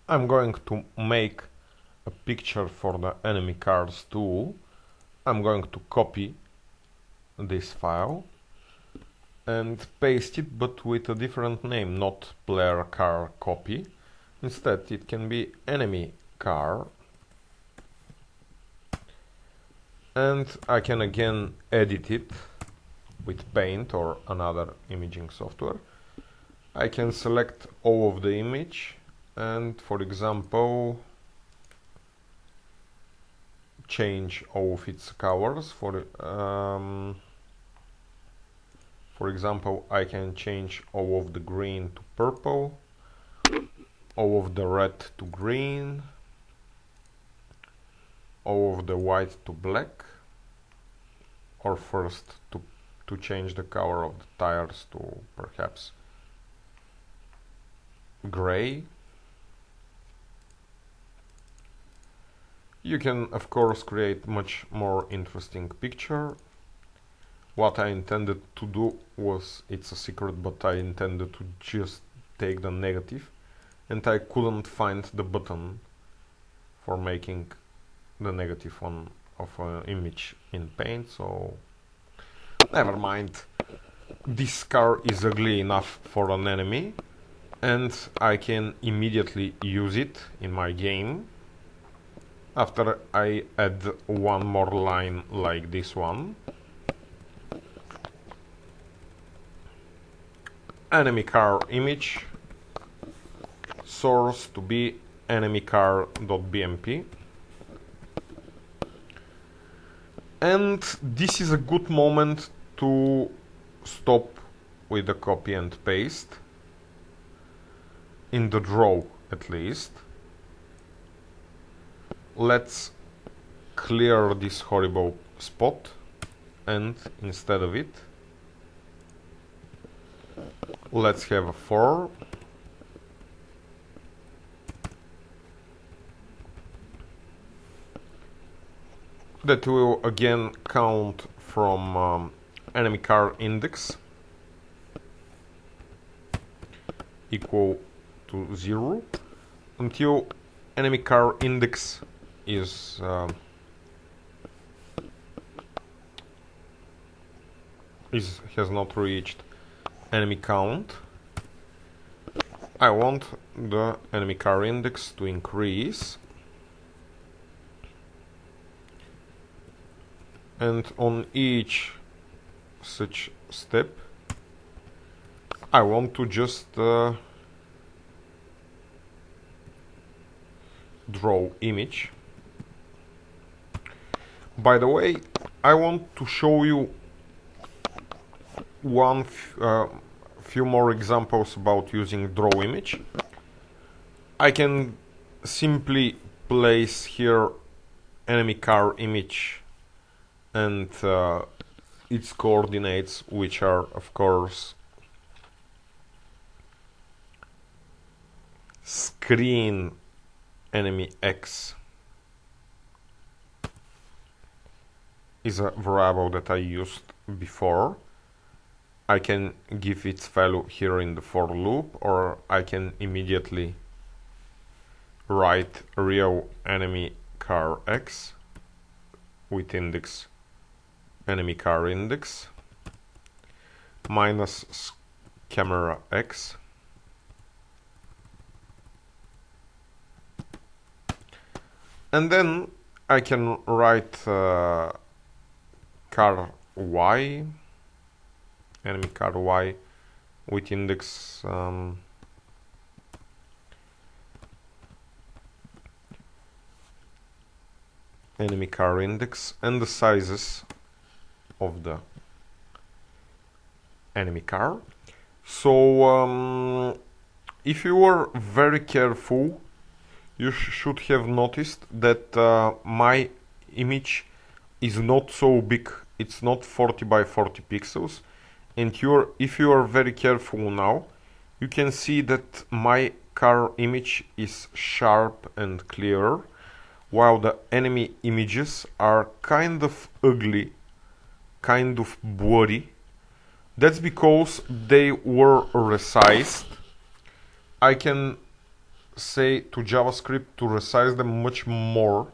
I'm going to make a picture for the enemy cars tool. I'm going to copy this file and paste it, but with a different name, not player car copy. Instead, it can be enemy car. And I can again edit it with Paint or another imaging software. I can select all of the image and, for example, change all of its colors. For example, I can change all of the green to purple, all of the red to green, all of the white to black, or first to change the color of the tires to perhaps gray. You can of course create much more interesting picture. What I intended to do was, it's a secret, but I intended to just take the negative, and I couldn't find the button for making the negative one of an image in Paint, so never mind. This car is ugly enough for an enemy, and I can immediately use it in my game after I add one more line like this one. Enemy car image, source to be enemy car.bmp. And this is a good moment to stop with the copy and paste, in the draw at least. Let's clear this horrible spot, and instead of it, let's have a 4. That will again count from enemy car index equal to 0 until enemy car index is has not reached enemy count. I want the enemy car index to increase, and on each such step I want to just draw image. By the way, I want to show you few more examples about using draw image. I can simply place here enemy car image and its coordinates, which are of course screen enemy x is a variable that I used before. I can give its value here in the for loop, or I can immediately write real enemy car x with index enemy car index minus camera x, and then I can write car y, enemy car y with index enemy car index and the sizes of the enemy car. So if you were very careful, you should have noticed that my image is not so big. It's not 40 by 40 pixels, and if you are very careful now, you can see that my car image is sharp and clear, while the enemy images are kind of ugly, kind of blurry. That's because they were resized. I can say to JavaScript to resize them much more.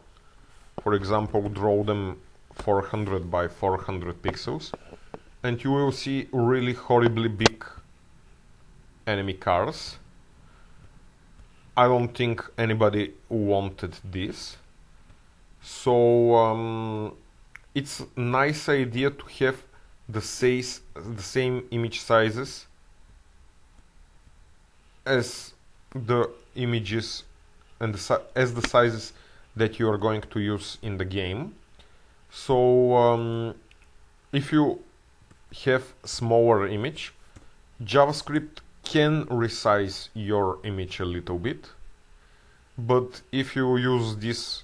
For example, draw them 400 by 400 pixels, and you will see really horribly big enemy cars. I don't think anybody wanted this. So it's a nice idea to have the same image sizes as the images and as the sizes that you are going to use in the game. So if you have smaller image, JavaScript can resize your image a little bit, but if you use this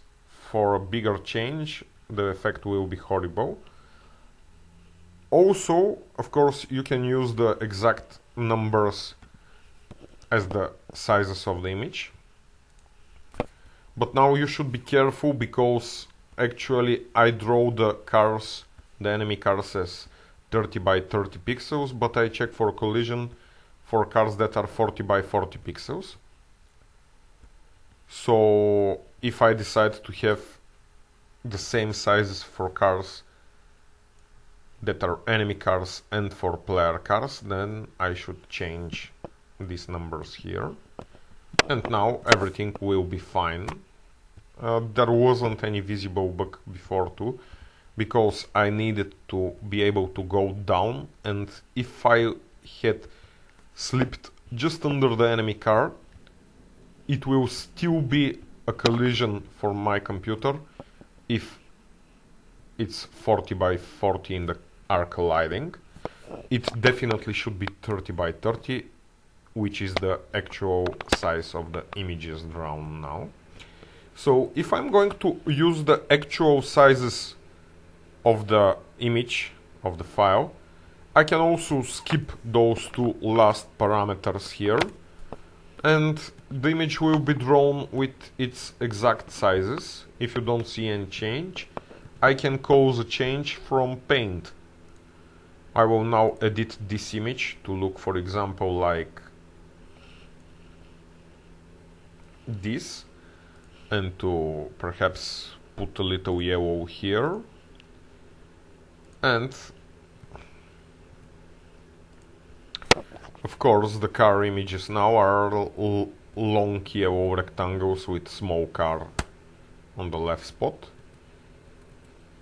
for a bigger change, the effect will be horrible. Also, of course, you can use the exact numbers as the sizes of the image, but now you should be careful, because actually I draw the cars, the enemy cars, as 30 by 30 pixels, but I check for collision for cars that are 40 by 40 pixels. So if I decide to have the same sizes for cars that are enemy cars and for player cars, then I should change these numbers here, and now everything will be fine. There wasn't any visible bug before too, because I needed to be able to go down, and if I had slipped just under the enemy car, it will still be a collision for my computer if it's 40 by 40 in the are colliding. It definitely should be 30 by 30, which is the actual size of the images drawn now. So if I'm going to use the actual sizes of the image, of the file, I can also skip those two last parameters here, and the image will be drawn with its exact sizes. If you don't see any change, I can cause a change from Paint. I will now edit this image to look, for example, like this, and to perhaps put a little yellow here, and of course the car images now are long yellow rectangles with small car on the left spot.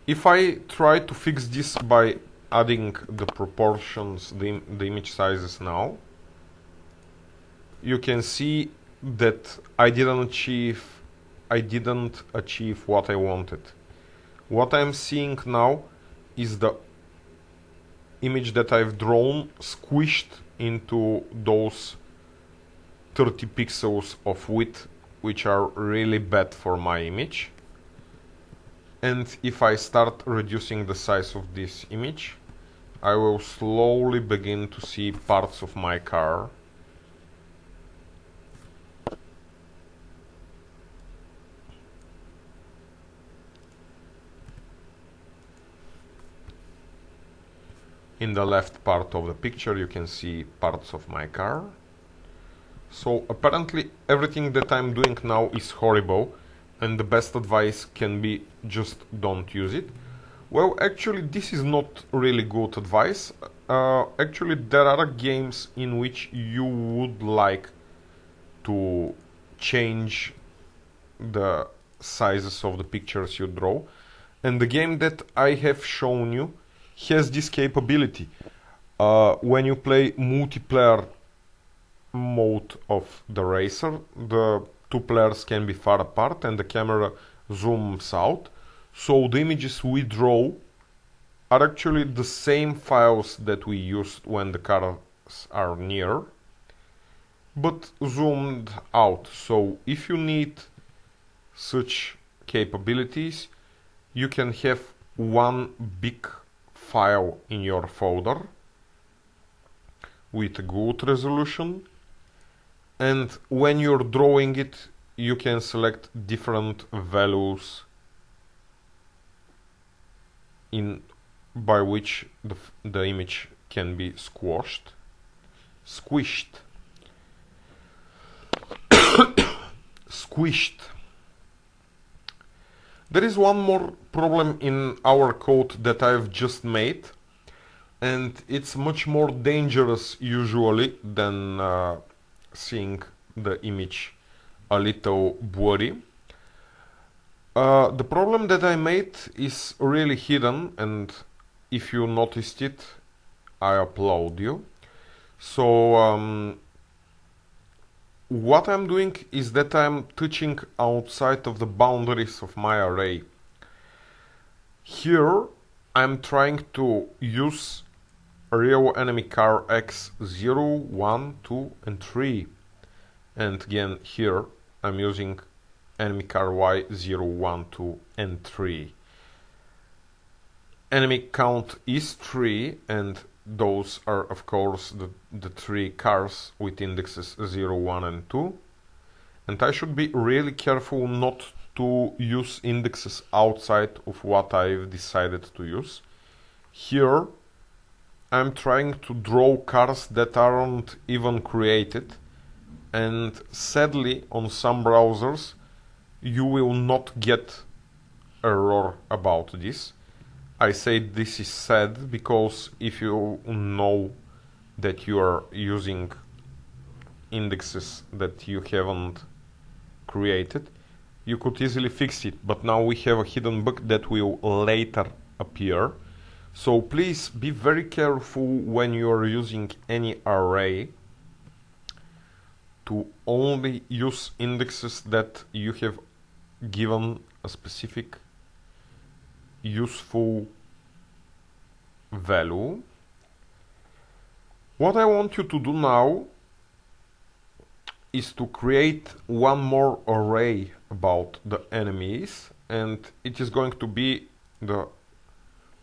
If I try to fix this by adding the proportions, the image sizes now, you can see that I didn't achieve what I wanted. What I'm seeing now is the image that I've drawn squished into those 30 pixels of width, which are really bad for my image. And if I start reducing the size of this image, I will slowly begin to see parts of my car. In the left part of the picture you can see parts of my car. So apparently everything that I'm doing now is horrible, and the best advice can be just don't use it. Well, actually this is not really good advice. Actually there are games in which you would like to change the sizes of the pictures you draw, and the game that I have shown you has this capability. When you play multiplayer mode of the racer, the two players can be far apart and the camera zooms out, so the images we draw are actually the same files that we used when the cars are near, but zoomed out. So if you need such capabilities, you can have one big file in your folder with a good resolution, and when you're drawing it you can select different values by which the image can be squished. squished. There is one more problem in our code that I've just made, and it's much more dangerous usually than seeing the image a little blurry. The problem that I made is really hidden, and if you noticed it, I applaud you. So what I'm doing is that I'm touching outside of the boundaries of my array. Here I'm trying to use real enemy car X 0, 1, 2 and 3, and again here I'm using enemy car Y 0, 1, 2 and 3. Enemy count is 3, and those are of course the 3 cars with indexes 0, 1 and 2. And I should be really careful not to use indexes outside of what I've decided to use. Here I'm trying to draw cars that aren't even created, and sadly on some browsers you will not get error about this. I say this is sad because if you know that you are using indexes that you haven't created, you could easily fix it, but now we have a hidden bug that will later appear. So please be very careful when you are using any array to only use indexes that you have given a specific useful value. What I want you to do now is to create one more array about the enemies, and it is going to be the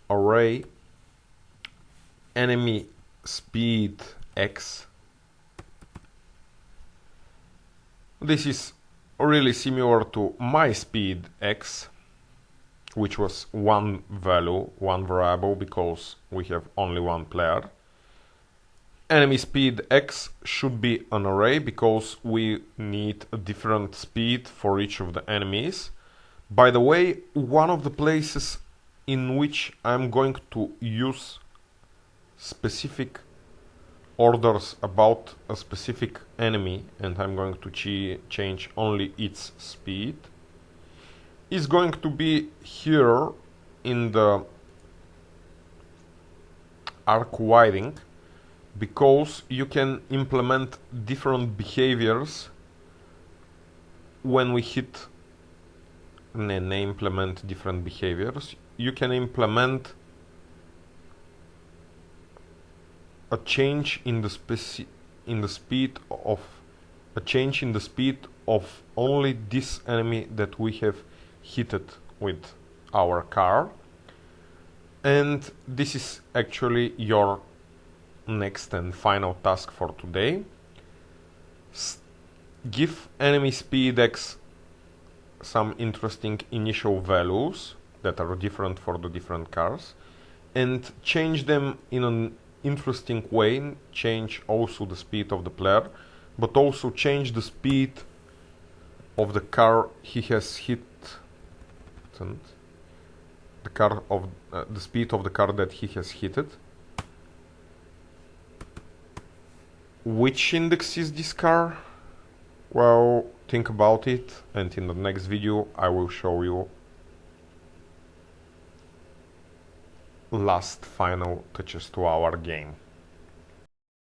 array enemy speed X. This is really similar to my speed X, which was one value, one variable, because we have only one player. Enemy speed X should be an array because we need a different speed for each of the enemies. By the way, one of the places in which I'm going to use specific orders about a specific enemy, and I'm going to change only its speed, is going to be here in the arc widening, because you can implement different behaviors when we hit implement different behaviors. You can implement a change in the speed of only this enemy that we have hit with our car, and this is actually your next and final task for today. Give enemy speed X some interesting initial values that are different for the different cars, and change them in an interesting way. Change also the speed of the player, but also change the speed of the car he has hit, the speed of the car that he has hit. Which index is this car? Well, think about it, and in the next video I will show you last final touches to our game.